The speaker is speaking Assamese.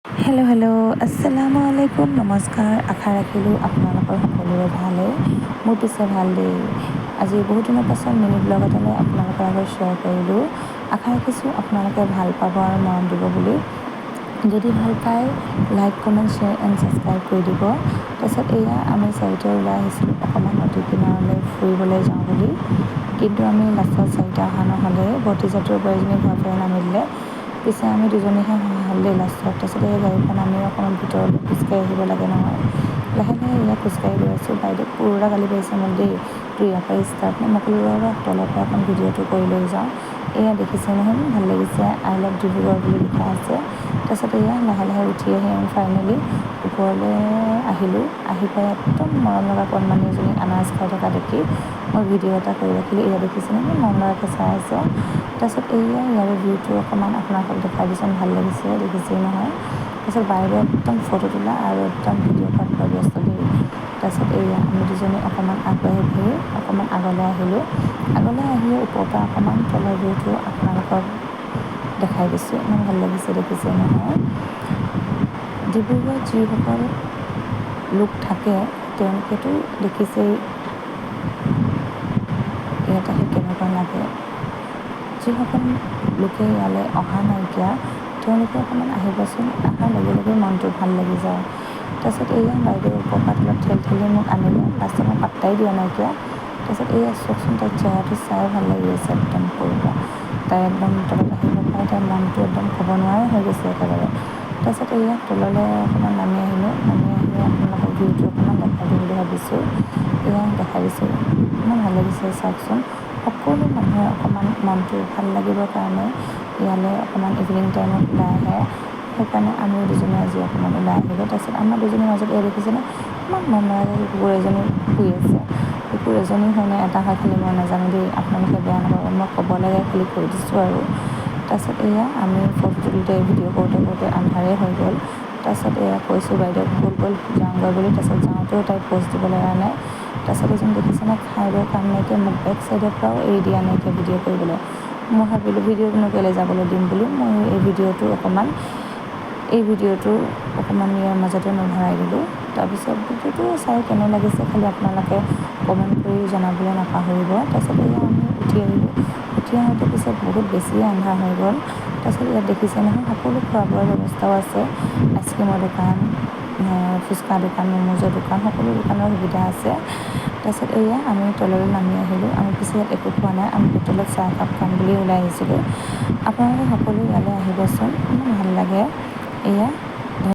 হেল্ল', আসসালামু আলাইকুম, নমস্কাৰ। আশা ৰাখিলোঁ আপোনালোকৰ সকলোৰে ভালেই। মোৰ পিছে ভাল দেই। আজি বহুত দিনৰ পাছত মিনি ব্লগ এটালৈ আপোনালোকৰ আগত শ্বেয়াৰ কৰিলোঁ। আশা ৰাখিছোঁ আপোনালোকে ভাল পাব আৰু মৰম দিব বুলি। যদি ভাল পায় like, comment, share and subscribe কৰি দিব। তাৰপিছত এয়া আমি চাৰিটা ওলাই আহিছিলোঁ অকণমান নদী কিনাৰলৈ ফুৰিবলৈ যাওঁ বুলি, কিন্তু আমি লাষ্টত চাৰিটা অহা নহ'লে ভতিজাটোৰ বোৱাৰীজনী ঘৰৰ পৰা নামি দিলে। পিছে আমি দুজনীহে হ'ল দেই লাষ্টত। তাৰপিছতে এই গাড়ীখন আমি অকণমান ভিতৰলৈ খোজকাঢ়ি আহিব লাগে নহয়, লাহে লাহে এয়া খোজকাঢ়ি গৈ আছোঁ। বাইদেউ পুৰা গালি পাৰিছে মোক দেই, তোৰ ইয়াৰ পৰা ষ্টাৰ্ট নে। মই ক'লোঁ ৰ'বা তলৰ পৰা অকণ ভিডিঅ'টো কৰি লৈ যাওঁ। এয়া দেখিছে নহয়, ভাল লাগিছে, আই লাভ ডিব্ৰুগড় বুলি লিখা আছে। তাৰপিছত এয়া লাহে লাহে উঠি আহি আমি ফাইনেলি ওপৰলৈ আহিলোঁ। আহি পাই একদম মৰম লগা কণমানি এজনী আনাৰস খাই থকা দেখি মই ভিডিঅ' এটা কৰি ৰাখিলোঁ। এয়া দেখিছে নহয়, মৰম লগাকৈ চাই আছে। তাৰপিছত এয়া ইয়াৰে ভিউটো অকণমান আপোনালোকক দেখাই দিছোঁ, ভাল লাগিছে, দেখিছেই নহয়। তাৰপিছত বাইদেউ একদম ফটো তোলা আৰু একদম ভিডিঅ' কৰাত ব্যস্ত দেই। তাৰপিছত এয়া আমি দুজনী অকণমান আগবাঢ়ি অকণমান আগলৈ আহিলোঁ। আগলৈ আহি ওপৰৰ পৰা অকণমান তলৰ ভিউটো আপোনালোকক দেখাই দিছোঁ, ইমান ভাল লাগিছে, দেখিছে নহয়। ডিব্ৰুগড়ত যিসকল লোক থাকে তেওঁলোকেতো দেখিছেই ইয়াত আহি কেনেকুৱা লাগে। যিসকল লোকে ইয়ালৈ অহা নাইকিয়া তেওঁলোকে অকণমান আহিবচোন, অহাৰ লগে লগে মনটো ভাল লাগি যায়। তাৰপিছত এয়া বাইদেউ ওপৰৰ পৰা তলত ঠেলি মোক আনিলে, লাষ্টত মই পাত্তাই দিয়া নাইকিয়া। তাৰপিছত এয়া চাওকচোন, তাইৰ চেহেৰাটো চাই ভাল লাগি গৈছে একদম সৰুৰ। তাই একদম তলত আহিব পাই তাইৰ মনটো একদম ক'ব নোৱাৰা হৈ গৈছে একেবাৰে। তাৰপিছত এয়া তললৈ অকণমান নামি আহিলোঁ। নামি আহি আপোনালোকৰ ভিউটো অকণমান দেখাই দিওঁ বুলি ভাবিছোঁ। এয়া দেখাই দিছোঁ, ইমান ভাল লাগিছে চাওকচোন। সকলো মানুহে অকণমান মনটো ভাল লাগিবৰ কাৰণে ইয়ালৈ অকণমান ইভিনিং টাইমত ওলাই আহে। সেইকাৰণে আমিও দুজনী আজি অকণমান ওলাই আহিলোঁ। তাৰপিছত আমাৰ দুজনীৰ মাজত এয়া দেখিছেনে, ইমান মৰম লগাকৈ কুকুৰ এজনী শুই আছে। কুকুৰ এজনী হয় নে এটা হয় খালি মই নাজানো দেই, আপোনালোকে বেয়া নাপাব, মই ক'ব লাগে খালি কৈ দিছোঁ আৰু। তাৰপিছত এয়া আমি ফটো তুলোতে ভিডিঅ' কৰোঁতে আন্ধাৰেই হৈ গ'ল। তাৰপিছত এয়া কৈছোঁ বাইদেউক ব'ল যাওঁগৈ বুলি। তাৰপিছত যাওঁতেও তাইক প'জ দিবলৈ এৰা নাই। তাৰপিছত এজন দেখিছেনে, খাই বৈ কাম নাইকিয়া, মোক বেক চাইডৰ পৰাও এৰি দিয়া নাইকিয়া ভিডিঅ' কৰিবলৈ। মই ভাবিলোঁ ভিডিঅ'টোনো কেলৈ যাবলৈ দিম বুলি মই এই ভিডিঅ'টো অকণমান ইয়াৰ মাজতে মই ভৰাই দিলোঁ। তাৰপিছত ভিডিঅ'টো চাই কেনে লাগিছে খালি আপোনালোকে কমেণ্ট কৰি জনাবলৈ নাপাহৰিব। তাৰপিছত এয়া আমি উঠি আহিলোঁ। উঠি আহোঁতে পিছত বহুত বেছিয়ে আন্ধাৰ হৈ গ'ল। তাৰপিছত ইয়াত দেখিছে নহয়, সকলো খোৱা বোৱাৰ ব্যৱস্থাও আছে, আইচক্ৰীমৰ দোকান, ফুচকা দোকান, মমোজৰ দোকান, সকলো দোকানৰ সুবিধা আছে। তাৰপিছত এয়া আমি তললৈ নামি আহিলোঁ। আমি পিছে ইয়াত একো খোৱা নাই, আমি হোটেলত চাহ একাপ খাম বুলি ওলাই আহিছিলোঁ। আপোনালোকে সকলো ইয়ালৈ আহিবচোন, ইমান ভাল লাগে। এয়া